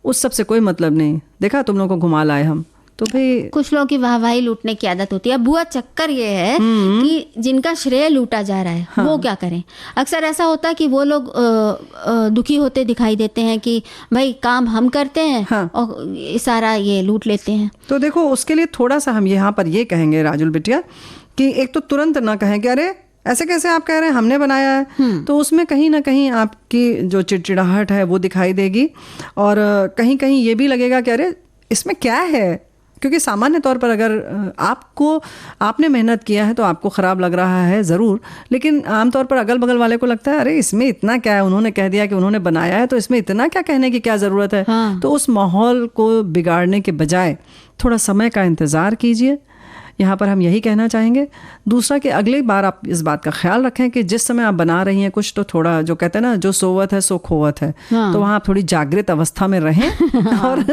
उस सब से कोई मतलब नहीं। देखा तुम लोगों को घुमा लाए हम। तो भाई कुछ लोगों की वाहवाही लूटने की आदत होती है। बुआ चक्कर ये है कि जिनका श्रेय लूटा जा रहा है वो क्या करें। अक्सर ऐसा होता है कि वो लोग दुखी होते दिखाई देते हैं कि भाई काम हम करते हैं और सारा ये लूट लेते हैं। तो देखो उसके लिए थोड़ा सा हम यहाँ पर ये कहेंगे राजुल बिटिया कि एक तो तुरंत ना कहें कि अरे ऐसे कैसे आप कह रहे हैं हमने बनाया है, तो उसमें कहीं ना कहीं आपकी जो चिड़चिड़ाहट है वो दिखाई देगी और कहीं कहीं ये भी लगेगा कि अरे इसमें क्या है। क्योंकि सामान्य तौर पर अगर आपने मेहनत किया है तो आपको ख़राब लग रहा है ज़रूर, लेकिन आमतौर पर अगल बगल वाले को लगता है अरे इसमें इतना क्या है, उन्होंने कह दिया कि उन्होंने बनाया है तो इसमें इतना क्या कहने की क्या ज़रूरत है। तो उस माहौल को बिगाड़ने के बजाय थोड़ा समय का इंतज़ार कीजिए। यहाँ पर हम यही कहना चाहेंगे। दूसरा कि अगली बार आप इस बात का ख्याल रखें कि जिस समय आप बना रही हैं कुछ, तो थोड़ा जो कहते हैं ना जो सोवत है सो खोवत है, तो वहाँ आप थोड़ी जागृत अवस्था में रहें और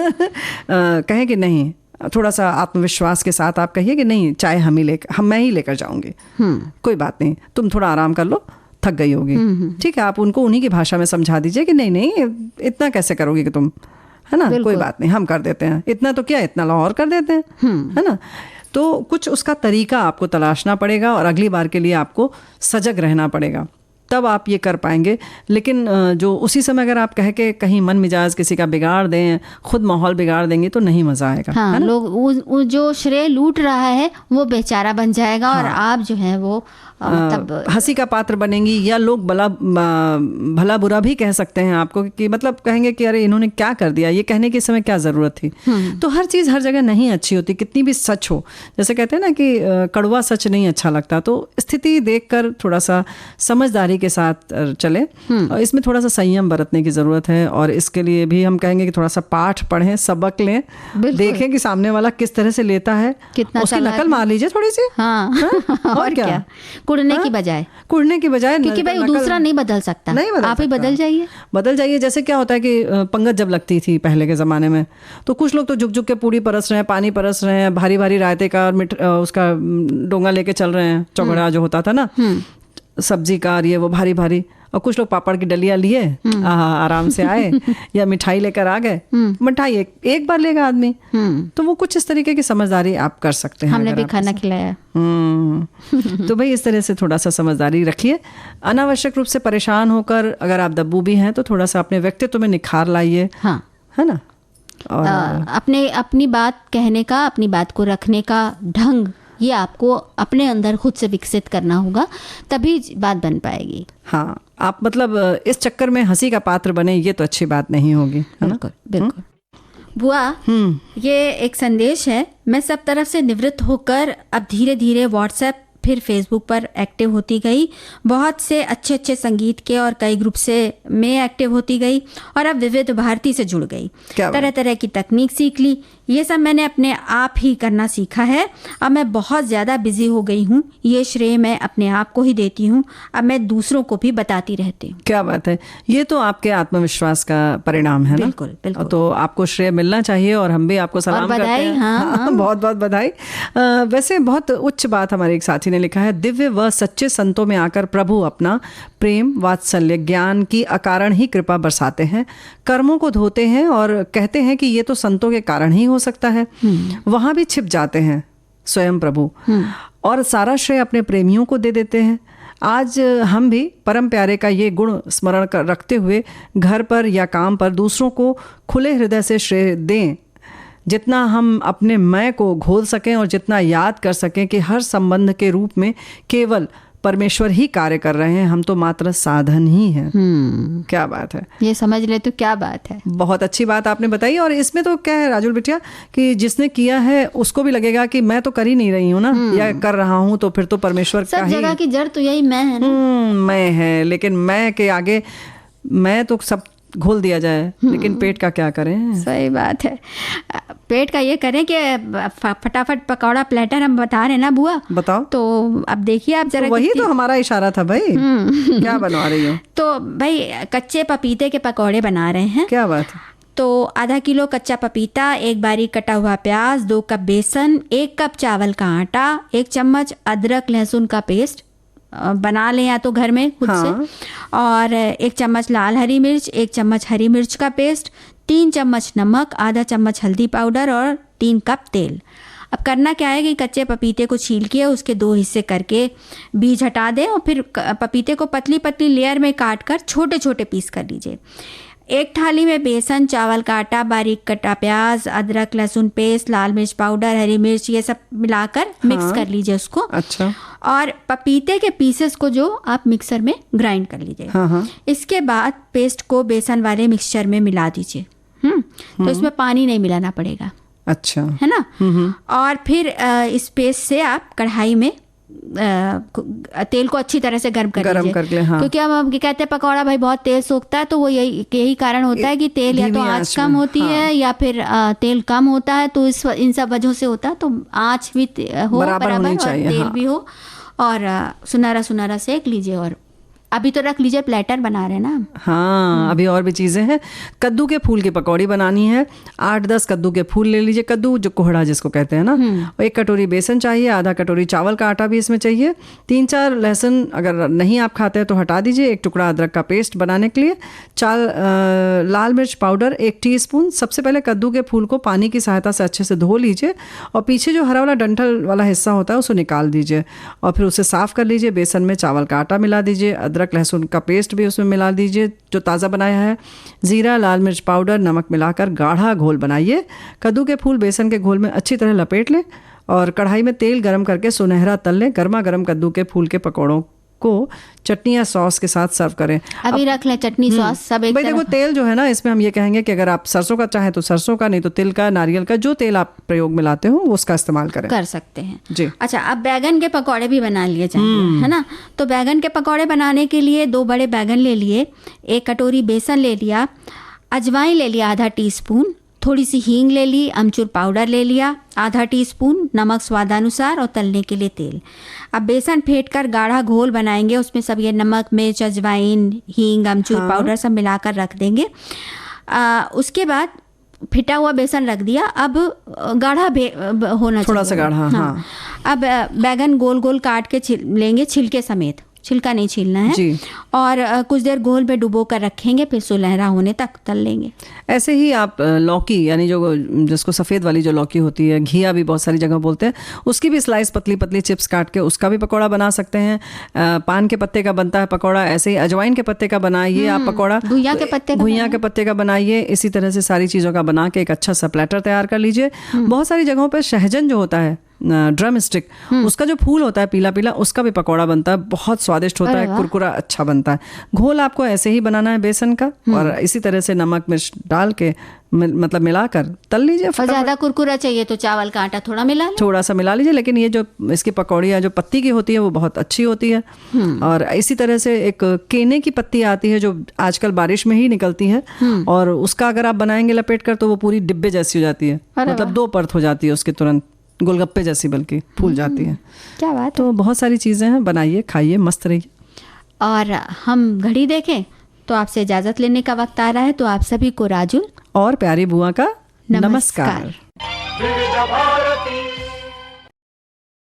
कहें कि नहीं, थोड़ा सा आत्मविश्वास के साथ आप कहिए कि नहीं चाय मैं ही लेकर जाऊंगी, कोई बात नहीं, तुम थोड़ा आराम कर लो, थक गई होगी, ठीक है। आप उनको उन्हीं की भाषा में समझा दीजिए कि नहीं इतना कैसे करोगी कि तुम, है ना, कोई बात नहीं हम कर देते हैं, इतना तो क्या, इतना लाहौर कर देते हैं, है ना। तो कुछ उसका तरीका आपको तलाशना पड़ेगा और अगली बार के लिए आपको सजग रहना पड़ेगा, तब आप ये कर पाएंगे। लेकिन जो उसी समय अगर आप कह के कहीं मन मिजाज किसी का बिगाड़ दें, खुद माहौल बिगाड़ देंगे तो नहीं मज़ा आएगा। हाँ, लोग जो श्रेय लूट रहा है वो बेचारा बन जाएगा और आप जो है वो मतलब हंसी का पात्र बनेंगी, या लोग भला बुरा भी कह सकते हैं आपको कि मतलब कहेंगे कि अरे इन्होंने क्या कर दिया, ये कहने के समय क्या ज़रूरत थी। तो हर चीज़ हर जगह नहीं अच्छी होती, कितनी भी सच हो। जैसे कहते हैं ना कि कड़वा सच नहीं अच्छा लगता। तो स्थिति देखकर थोड़ा सा समझदारी के साथ चले और इसमें थोड़ा सा संयम बरतने की ज़रूरत है। और इसके लिए भी हम कहेंगे कि थोड़ा सा पाठ पढ़ें, सबक लें, देखें कि सामने वाला किस तरह से लेता है, उसकी नकल मार लीजिए थोड़ी सी। और क्या, कुड़ने की बजाय क्योंकि भाई दूसरा नहीं बदल सकता, आप ही बदल जाइए। जैसे क्या होता है कि पंगत जब लगती थी पहले के ज़माने में, तो कुछ लोग तो झुक झुक के पूड़ी परस रहे हैं, पानी परस रहे हैं, भारी भारी रायते का और उसका डोंगा लेके चल रहे हैं, चौगड़ा जो होता था ना सब्जी का, ये वो भारी भारी, और कुछ लोग पापड़ की डलिया लिए आराम से आए या मिठाई लेकर आ गए। मिठाई एक बार लेगा आदमी, तो वो कुछ इस तरीके की समझदारी आप कर सकते हैं। हमने भी खाना खिलाया। तो भाई इस तरह से थोड़ा सा समझदारी रखिए। अनावश्यक रूप से परेशान होकर अगर आप दब्बू भी हैं तो थोड़ा सा अपने व्यक्तित्व में निखार लाइए, है ना। और अपनी बात कहने का, अपनी बात को रखने का ढंग, ये आपको अपने अंदर खुद से विकसित करना होगा, तभी बात बन पाएगी। हाँ, आप मतलब इस चक्कर में हंसी का पात्र बने, ये तो अच्छी बात नहीं होगी, है ना। बिल्कुल। बुआ, ये एक संदेश है। मैं सब तरफ से निवृत्त होकर अब धीरे धीरे व्हाट्सएप फिर फेसबुक पर एक्टिव होती गई। बहुत से अच्छे अच्छे संगीत के और कई ग्रुप से मैं एक्टिव होती गई और अब विविध भारती से जुड़ गई। तरह तरह की तकनीक सीख ली। ये सब मैंने अपने आप ही करना सीखा है। अब मैं बहुत ज़्यादा बिजी हो गई हूँ, ये श्रेय मैं अपने आप को ही देती हूँ। अब मैं दूसरों को भी बताती रहती हूँ। क्या बात है, ये तो आपके आत्मविश्वास का परिणाम है ना। बिल्कुल बिल्कुल। तो आपको श्रेय मिलना चाहिए और हम भी आपको सलाम करते हैं। हाँ, बहुत बहुत बधाई। वैसे बहुत उच्च बात हमारे एक साथी ने लिखा है, दिव्य व सच्चे संतों में आकर प्रभु अपना प्रेम, वात्सल्य, ज्ञान की अकारण ही कृपा बरसाते हैं, कर्मों को धोते हैं और कहते हैं कि ये तो संतों के कारण ही हो सकता है। वहां भी छिप जाते हैं स्वयं प्रभु और सारा श्रेय अपने प्रेमियों को दे देते हैं। आज हम भी परम प्यारे का ये गुण स्मरण कर रखते हुए घर पर या काम पर दूसरों को खुले हृदय से श्रेय दें। जितना हम अपने मैं को घोल सकें और जितना याद कर सकें कि हर संबंध के रूप में केवल परमेश्वर ही कार्य कर रहे हैं, हम तो मात्र साधन ही हैं। क्या बात है, ये समझ ले तो क्या बात है। बहुत अच्छी बात आपने बताई। और इसमें तो क्या है राजुल बिटिया कि जिसने किया है उसको भी लगेगा कि मैं तो कर ही नहीं रही हूँ ना, या कर रहा हूँ तो फिर तो परमेश्वर का ही। सब जगह की जड़ तो यही मैं है ना। मैं है, लेकिन मैं के आगे मैं तो सब घोल दिया जाए, लेकिन पेट का क्या करें। सही बात है, पेट का ये करें कि फटाफट पकौड़ा प्लेटर हम बता रहे ना बुआ। बताओ तो अब देखिए आप जरा। तो वही तो हमारा इशारा था भाई। क्या बनवा रही हो? तो भाई कच्चे पपीते के पकौड़े बना रहे हैं। क्या बात है। तो आधा किलो कच्चा पपीता, 1 बारीक कटा हुआ प्याज, 2 कप बेसन, 1 कप चावल का आटा, 1 चम्मच अदरक लहसुन का पेस्ट बना लें या तो घर में खुद से, और 1 चम्मच लाल हरी मिर्च, 1 चम्मच हरी मिर्च का पेस्ट, 3 चम्मच नमक, आधा चम्मच हल्दी पाउडर और 3 कप तेल। अब करना क्या है कि कच्चे पपीते को छील के उसके 2 हिस्से करके बीज हटा दें और फिर पपीते को पतली पतली लेयर में काट कर छोटे छोटे पीस कर लीजिए। एक थाली में बेसन, चावल का आटा, बारीक कटा प्याज, अदरक लहसुन पेस्ट, लाल मिर्च पाउडर, हरी मिर्च, ये सब मिलाकर मिक्स कर लीजिए उसको। अच्छा। और पपीते के पीसेस को जो आप मिक्सर में ग्राइंड कर लीजिए। इसके बाद पेस्ट को बेसन वाले मिक्सचर में मिला दीजिए। तो इसमें पानी नहीं मिलाना पड़ेगा। अच्छा, है ना। और फिर इस पेस्ट से आप कढ़ाई में तेल को अच्छी तरह से गर्म कर लीजिए। हाँ। क्योंकि हम कहते हैं पकौड़ा भाई बहुत तेल सोखता है, तो वो यही कारण होता है कि तेल या तो आंच कम होती है या फिर तेल कम होता है। तो इन सब वजहों से होता है। तो आंच भी हो बराबर और तेल भी हो, और सुनहरा सुनहरा सेक लीजिए। और अभी तो रख लीजिए, प्लेटर बना रहे हैं ना। हाँ, अभी और भी चीज़ें हैं। कद्दू के फूल की पकौड़ी बनानी है। 8-10 कद्दू के फूल ले लीजिए, कद्दू जो कोहड़ा जिसको कहते हैं ना। और 1 कटोरी बेसन चाहिए, आधा कटोरी चावल का आटा भी इसमें चाहिए। 3-4 लहसुन अगर नहीं आप खाते हैं तो हटा दीजिए। 1 टुकड़ा अदरक का पेस्ट बनाने के लिए। लाल मिर्च पाउडर 1 टीस्पून। सबसे पहले कद्दू के फूल को पानी की सहायता से अच्छे से धो लीजिए और पीछे जो हरा वाला डंठल वाला हिस्सा होता है उसको निकाल दीजिए और फिर उसे साफ कर लीजिए। बेसन में चावल का आटा मिला दीजिए, अदरक लहसुन का पेस्ट भी उसमें मिला दीजिए जो ताज़ा बनाया है। जीरा, लाल मिर्च पाउडर, नमक मिलाकर गाढ़ा घोल बनाइए। कद्दू के फूल बेसन के घोल में अच्छी तरह लपेट लें और कढ़ाई में तेल गरम करके सुनहरा तल लें। गर्मा गर्म कद्दू के फूल के पकौड़ों को चटनी या सॉस के साथ सर्व करें। अभी रख लें चटनी सॉस सब एक भाई देखो, तेल जो है ना, इसमें हम ये कहेंगे कि अगर आप सरसों का चाहें तो सरसों का, नहीं तो तिल का, नारियल का, जो तेल आप प्रयोग में लाते हो उसका इस्तेमाल करें, कर सकते हैं जी। अच्छा, अब बैगन के पकौड़े भी बना लिए जाएंगे, है ना। तो बैगन के पकौड़े बनाने के लिए 2 बड़े बैगन ले लिए, 1 कटोरी बेसन ले लिया, अजवाइन ले लिया आधा टीस्पून, थोड़ी सी हींग ले ली, अमचूर पाउडर ले लिया आधा टीस्पून, नमक स्वादानुसार और तलने के लिए तेल। अब बेसन फेंटकर गाढ़ा घोल बनाएंगे, उसमें सब ये नमक, मिर्च, अजवाइन, हींग, अमचूर पाउडर सब मिलाकर रख देंगे। उसके बाद फिटा हुआ बेसन रख दिया। अब गाढ़ा होना थोड़ा सा गाढ़ा। हाँ। अब बैगन गोल गोल काट के लेंगे, छिलके समेत, छिलका नहीं छीलना है जी। और कुछ देर घोल में डुबो कर रखेंगे, फिर सुनहरा होने तक तल लेंगे। ऐसे ही आप लौकी, यानी जो जिसको सफ़ेद वाली जो लौकी होती है, घिया भी बहुत सारी जगह बोलते हैं, उसकी भी स्लाइस पतली पतली चिप्स काट के उसका भी पकौड़ा बना सकते हैं। पान के पत्ते का बनता है पकौड़ा, ऐसे ही अजवाइन के पत्ते का बनाइए आप पकौड़ा, घुइयां के पत्ते का बनाइए। इसी तरह से सारी चीज़ों का बना के एक अच्छा सा प्लेटर तैयार कर लीजिए। बहुत सारी जगहों पर सहजन जो होता है ड्रम स्टिक, उसका जो फूल होता है पीला पीला, उसका भी पकौड़ा बनता है, बहुत स्वादिष्ट होता है, कुरकुरा अच्छा बनता है। घोल आपको ऐसे ही बनाना है बेसन का, और इसी तरह से नमक मिर्च डाल के मतलब मिलाकर तल लीजिए। और ज्यादा कुरकुरा चाहिए तो चावल का आटा थोड़ा मिला लें, थोड़ा सा मिला लीजिए, लेकिन ये जो इसकी पकौड़ियाँ जो पत्ती की होती है वो बहुत अच्छी होती है। और इसी तरह से एक केने की पत्ती आती है जो आजकल बारिश में ही निकलती है, और उसका अगर आप बनाएंगे लपेट कर तो वो पूरी डिब्बे जैसी हो जाती है, मतलब 2 परत हो जाती है उसकी, तुरंत गोलगप्पे जैसी बल्कि फूल जाती है। क्या बात। तो बहुत सारी चीज़ें हैं, बनाइए खाइए मस्त रहिए। और हम घड़ी देखें तो आपसे इजाजत लेने का वक्त आ रहा है, तो आप सभी को राजू और प्यारी बुआ का नमस्कार। नमस्कार।